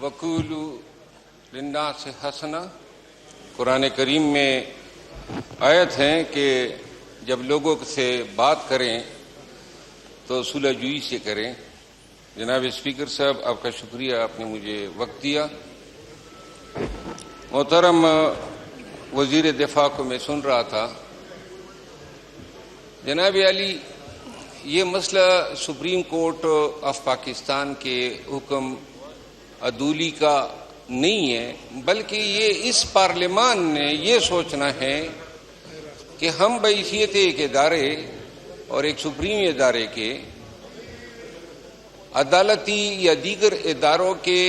وقولوا للناس حسنا، قرآن کریم میں آیت ہیں کہ جب لوگوں سے بات کریں تو صلح جوئی سے کریں۔ جناب اسپیکر صاحب، آپ کا شکریہ، آپ نے مجھے وقت دیا۔ محترم وزیر دفاع کو میں سن رہا تھا، جناب علی، یہ مسئلہ سپریم کورٹ آف پاکستان کے حکم عدولی کا نہیں ہے، بلکہ یہ اس پارلیمان نے یہ سوچنا ہے کہ ہم بحیثیت ایک ادارے اور ایک سپریم ادارے کے عدالتی یا دیگر اداروں کے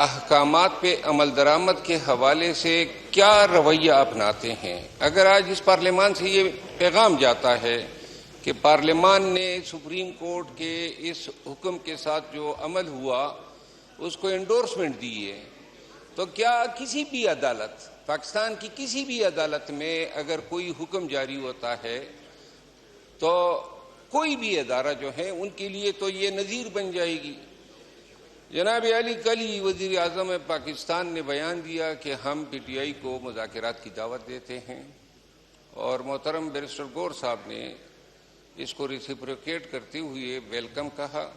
احکامات پہ عمل درآمد کے حوالے سے کیا رویہ اپناتے ہیں۔ اگر آج اس پارلیمان سے یہ پیغام جاتا ہے کہ پارلیمان نے سپریم کورٹ کے اس حکم کے ساتھ جو عمل ہوا اس کو انڈورسمنٹ دی ہے، تو کیا کسی بھی عدالت، پاکستان کی کسی بھی عدالت میں اگر کوئی حکم جاری ہوتا ہے تو کوئی بھی ادارہ جو ہے ان کے لیے تو یہ نظیر بن جائے گی۔ جناب علی، کل ہی وزیر اعظم پاکستان نے بیان دیا کہ ہم پی ٹی آئی کو مذاکرات کی دعوت دیتے ہیں، اور محترم بیرسٹر گور صاحب نے اس کو ریسیپروکیٹ کرتے ہوئے ویلکم کہا۔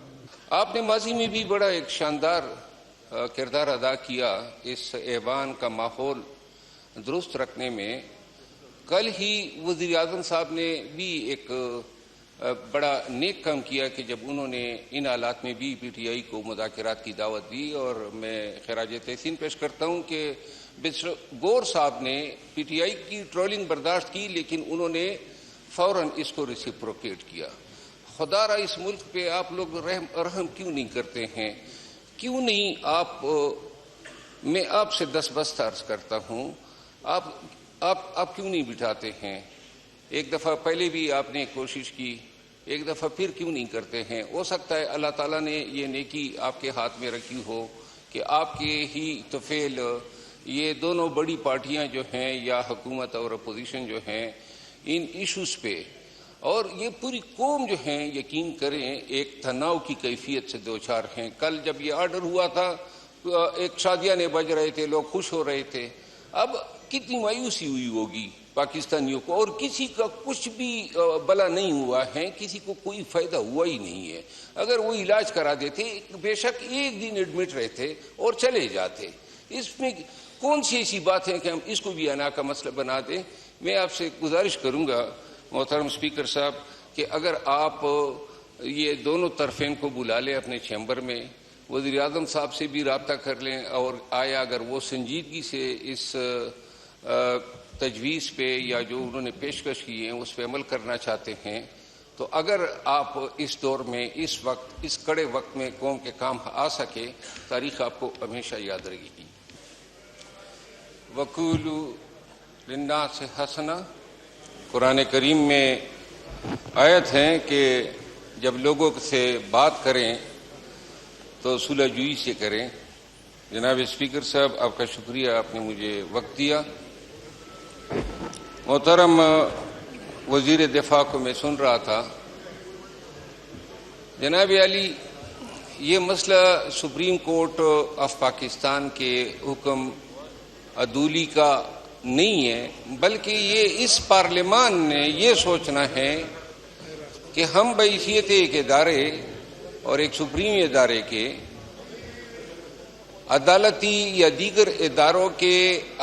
آپ نے ماضی میں بھی بڑا ایک شاندار کردار ادا کیا اس ایوان کا ماحول درست رکھنے میں۔ کل ہی وزیر اعظم صاحب نے بھی ایک بڑا نیک کام کیا کہ جب انہوں نے ان حالات میں بھی پی ٹی آئی کو مذاکرات کی دعوت دی، اور میں خراج تحسین پیش کرتا ہوں کہ بیرسٹر گور صاحب نے پی ٹی آئی کی ٹرولنگ برداشت کی، لیکن انہوں نے فوراً اس کو ریسیپروکیٹ کیا۔ خدا را اس ملک پہ آپ لوگ رحم کیوں نہیں کرتے ہیں؟ کیوں نہیں میں آپ سے دستبست عرض کرتا ہوں، آپ کیوں نہیں بٹھاتے ہیں؟ ایک دفعہ پہلے بھی آپ نے کوشش کی، ایک دفعہ پھر کیوں نہیں کرتے ہیں؟ ہو سکتا ہے اللہ تعالیٰ نے یہ نیکی آپ کے ہاتھ میں رکھی ہو کہ آپ کے ہی طفیل یہ دونوں بڑی پارٹیاں جو ہیں یا حکومت اور اپوزیشن جو ہیں ان ایشوز پہ، اور یہ پوری قوم جو ہیں یقین کریں ایک تناؤ کی کیفیت سے دوچار ہیں۔ کل جب یہ آرڈر ہوا تھا ایک شادیاں بج رہے تھے، لوگ خوش ہو رہے تھے۔ اب کتنی مایوسی ہوئی ہوگی پاکستانیوں کو، اور کسی کا کچھ بھی بلا نہیں ہوا ہے، کسی کو کوئی فائدہ ہوا ہی نہیں ہے۔ اگر وہ علاج کرا دیتے، بے شک ایک دن ایڈمٹ رہتے اور چلے جاتے، اس میں کون سی ایسی بات ہے کہ ہم اس کو بھی انا کا مسئلہ بنا دیں؟ میں آپ سے گزارش کروں گا محترم اسپیکر صاحب کہ اگر آپ یہ دونوں طرفین کو بلا لیں اپنے چیمبر میں، وزیر اعظم صاحب سے بھی رابطہ کر لیں، اور آیا اگر وہ سنجیدگی سے اس تجویز پہ یا جو انہوں نے پیشکش کی ہے اس پہ عمل کرنا چاہتے ہیں، تو اگر آپ اس دور میں اس وقت اس کڑے وقت میں قوم کے کام آ سکے، تاریخ آپ کو ہمیشہ یاد رہے گی۔ وقولوا للناس حسنا، قرآن کریم میں آیت ہیں کہ جب لوگوں سے بات کریں تو صلح جوئی سے کریں۔ جناب اسپیکر صاحب، آپ کا شکریہ، آپ نے مجھے وقت دیا۔ محترم وزیر دفاع کو میں سن رہا تھا، جناب علی، یہ مسئلہ سپریم کورٹ آف پاکستان کے حکم عدولی کا نہیں ہے، بلکہ یہ اس پارلیمان نے یہ سوچنا ہے کہ ہم بحیثیت ایک ادارے اور ایک سپریم ادارے کے عدالتی یا دیگر اداروں کے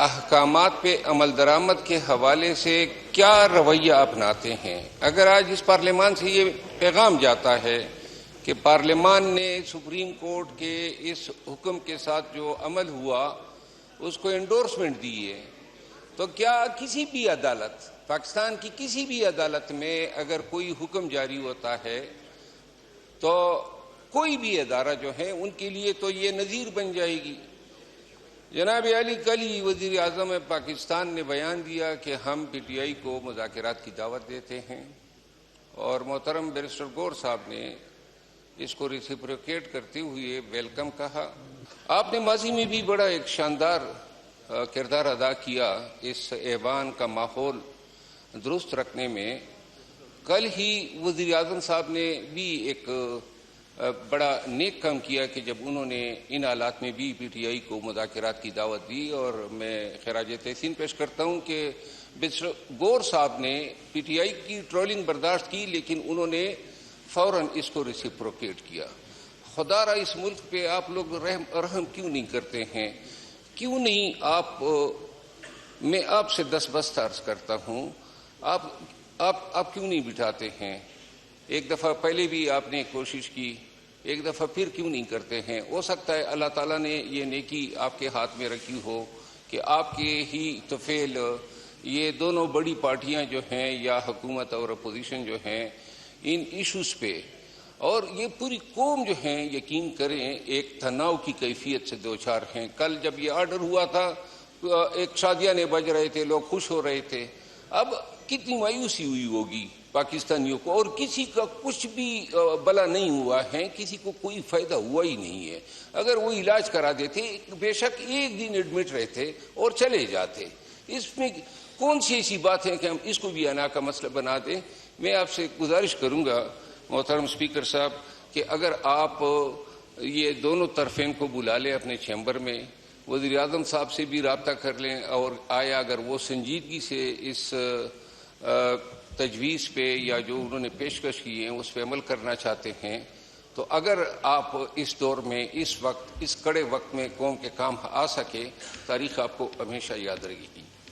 احکامات پہ عمل درآمد کے حوالے سے کیا رویہ اپناتے ہیں۔ اگر آج اس پارلیمان سے یہ پیغام جاتا ہے کہ پارلیمان نے سپریم کورٹ کے اس حکم کے ساتھ جو عمل ہوا اس کو انڈورسمنٹ دی ہے، تو کیا کسی بھی عدالت، پاکستان کی کسی بھی عدالت میں اگر کوئی حکم جاری ہوتا ہے تو کوئی بھی ادارہ جو ہے ان کے لیے تو یہ نظیر بن جائے گی۔ جناب علی، کل ہی وزیر اعظم پاکستان نے بیان دیا کہ ہم پی ٹی آئی کو مذاکرات کی دعوت دیتے ہیں، اور محترم بیرسٹر گور صاحب نے اس کو ریسیپروکیٹ کرتے ہوئے ویلکم کہا۔ آپ نے ماضی میں بھی بڑا ایک شاندار کردار ادا کیا اس ایوان کا ماحول درست رکھنے میں۔ کل ہی وزیر اعظم صاحب نے بھی ایک بڑا نیک کام کیا کہ جب انہوں نے ان حالات میں بھی پی ٹی آئی کو مذاکرات کی دعوت دی، اور میں خراج تحسین پیش کرتا ہوں کہ گور صاحب نے پی ٹی آئی کی ٹرولنگ برداشت کی، لیکن انہوں نے فوراً اس کو ریسیپروکیٹ کیا۔ خدا را اس ملک پہ آپ لوگ رحم کیوں نہیں کرتے ہیں؟ کیوں نہیں میں آپ سے دستبست عرض کرتا ہوں، آپ کیوں نہیں بٹھاتے ہیں؟ ایک دفعہ پہلے بھی آپ نے کوشش کی، ایک دفعہ پھر کیوں نہیں کرتے ہیں؟ ہو سکتا ہے اللہ تعالیٰ نے یہ نیکی آپ کے ہاتھ میں رکھی ہو کہ آپ کے ہی طفیل یہ دونوں بڑی پارٹیاں جو ہیں یا حکومت اور اپوزیشن جو ہیں ان ایشوز پہ، اور یہ پوری قوم جو ہیں یقین کریں ایک تناؤ کی کیفیت سے دوچار ہیں۔ کل جب یہ آرڈر ہوا تھا ایک شادیاں بج رہے تھے، لوگ خوش ہو رہے تھے، اب کتنی مایوسی ہوئی ہوگی پاکستانیوں کو، اور کسی کا کچھ بھی بلا نہیں ہوا ہے، کسی کو کوئی فائدہ ہوا ہی نہیں ہے۔ اگر وہ علاج کرا دیتے بے شک ایک دن ایڈمٹ رہتے اور چلے جاتے، اس میں کون سی ایسی بات ہے کہ ہم اس کو بھی انا کا مسئلہ بنا دیں؟ میں آپ سے گزارش کروں گا محترم اسپیکر صاحب کہ اگر آپ یہ دونوں طرفین کو بلا لیں اپنے چیمبر میں، وزیر اعظم صاحب سے بھی رابطہ کر لیں، اور آیا اگر وہ سنجیدگی سے اس تجویز پہ یا جو انہوں نے پیشکش کی ہے اس پہ عمل کرنا چاہتے ہیں، تو اگر آپ اس دور میں اس وقت اس کڑے وقت میں قوم کے کام آ سکے، تاریخ آپ کو ہمیشہ یاد رہے گی۔